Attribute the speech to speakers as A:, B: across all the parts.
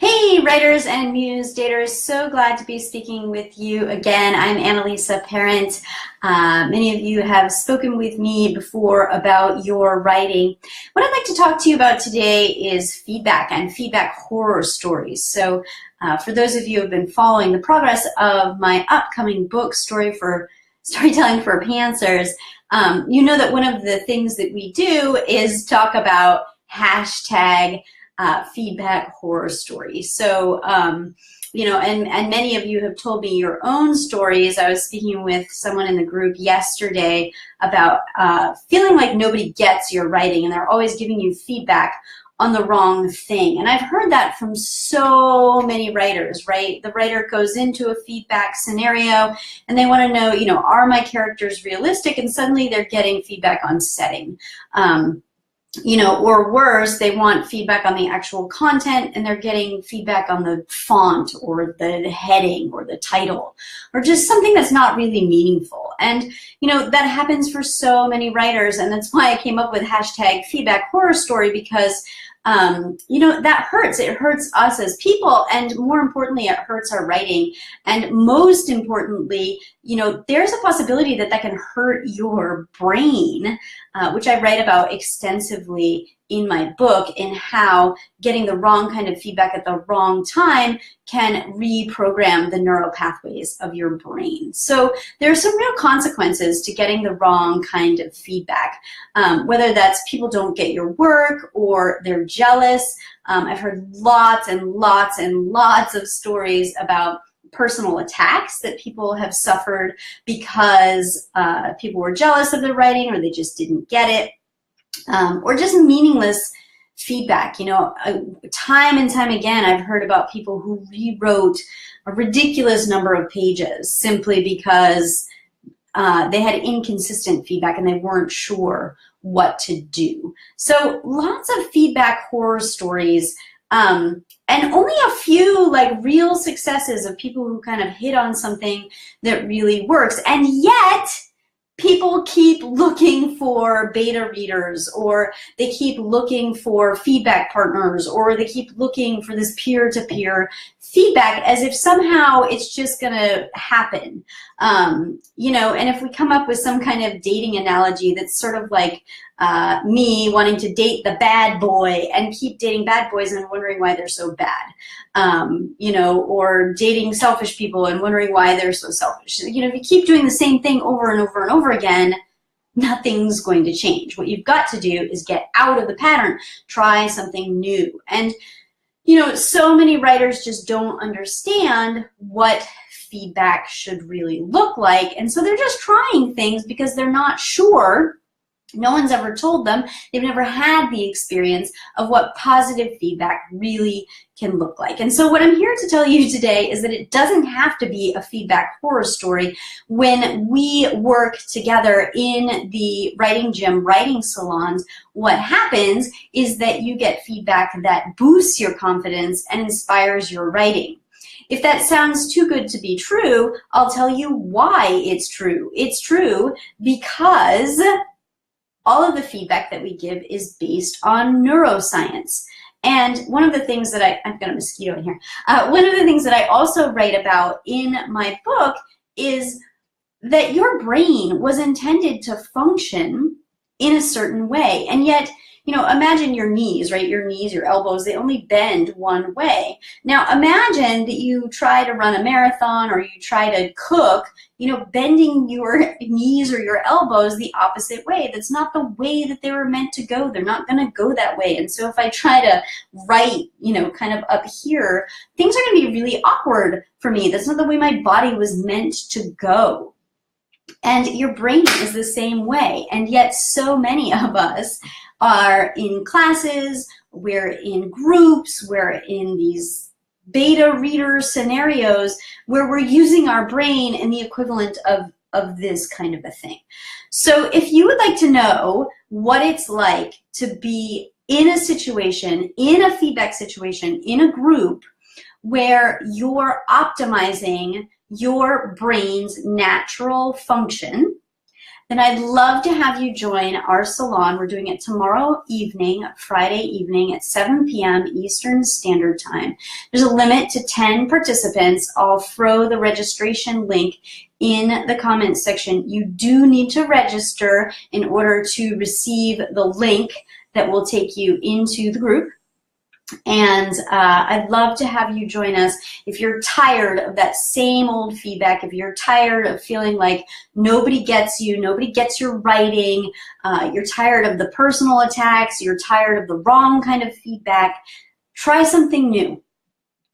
A: Hey, writers and muse daters, so glad to be speaking with you again. I'm Annalisa Parent. Many of you have spoken with me before about your writing. What I'd like to talk to you about today is feedback and feedback horror stories. So for those of you who have been following the progress of my upcoming book, Storytelling for Pantsers, you know that one of the things that we do is talk about hashtag feedback horror stories. So, you know, and many of you have told me your own stories. I was speaking with someone in the group yesterday about feeling like nobody gets your writing and they're always giving you feedback on the wrong thing. And I've heard that from so many writers, right? The writer goes into a feedback scenario and they want to know, you know, are my characters realistic? And suddenly they're getting feedback on setting. You know, or worse, they want feedback on the actual content and they're getting feedback on the font or the heading or the title or just something that's not really meaningful. And, you know, that happens for so many writers, and that's why I came up with hashtag feedback horror story, because you know, that hurts. It hurts us as people, and more importantly, it hurts our writing. And most importantly, you know, there's a possibility that that can hurt your brain, which I write about extensively in my book, in how getting the wrong kind of feedback at the wrong time can reprogram the neural pathways of your brain. So there are some real consequences to getting the wrong kind of feedback, whether that's people don't get your work or they're jealous. I've heard lots and lots and lots of stories about personal attacks that people have suffered because people were jealous of their writing, or they just didn't get it. Or just meaningless feedback. You know, time and time again, I've heard about people who rewrote a ridiculous number of pages simply because they had inconsistent feedback and they weren't sure what to do. So lots of feedback horror stories, and only a few like real successes of people who kind of hit on something that really works. And yet, people keep looking for beta readers, or they keep looking for feedback partners, or they keep looking for this peer-to-peer feedback as if somehow it's just gonna happen. You know, and if we come up with some kind of dating analogy that's sort of like me wanting to date the bad boy and keep dating bad boys and wondering why they're so bad, you know, or dating selfish people and wondering why they're so selfish. You know, if you keep doing the same thing over and over and over again, nothing's going to change. What you've got to do is get out of the pattern, try something new. And, you know, so many writers just don't understand what feedback should really look like. And so they're just trying things because they're not sure. No one's ever told them. They've never had the experience of what positive feedback really can look like. And so what I'm here to tell you today is that it doesn't have to be a feedback horror story. When we work together in the writing gym, writing salons, what happens is that you get feedback that boosts your confidence and inspires your writing. If that sounds too good to be true, I'll tell you why it's true. It's true because all of the feedback that we give is based on neuroscience. And one of the things that I've got a mosquito in here. One of the things that I also write about in my book is that your brain was intended to function in a certain way. And yet, you know, imagine your knees, right? Your knees, your elbows, they only bend one way. Now imagine that you try to run a marathon or you try to cook, you know, bending your knees or your elbows the opposite way. That's not the way that they were meant to go. They're not going to go that way. And so if I try to write, you know, kind of up here, things are going to be really awkward for me. That's not the way my body was meant to go. And your brain is the same way. And yet so many of us are in classes, we're in groups, we're in these beta reader scenarios where we're using our brain in the equivalent of this kind of a thing. So if you would like to know what it's like to be in a situation, in a feedback situation, in a group where you're optimizing your brain's natural function, then I'd love to have you join our salon. We're doing it tomorrow evening, Friday evening at 7 p.m. Eastern Standard Time. There's a limit to 10 participants. I'll throw the registration link in the comments section. You do need to register in order to receive the link that will take you into the group. And I'd love to have you join us. If you're tired of that same old feedback, if you're tired of feeling like nobody gets you, nobody gets your writing, you're tired of the personal attacks, you're tired of the wrong kind of feedback, try something new.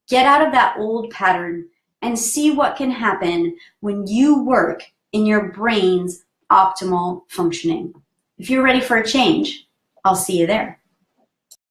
A: Get out of that old pattern and see what can happen when you work in your brain's optimal functioning. If you're ready for a change, I'll see you there.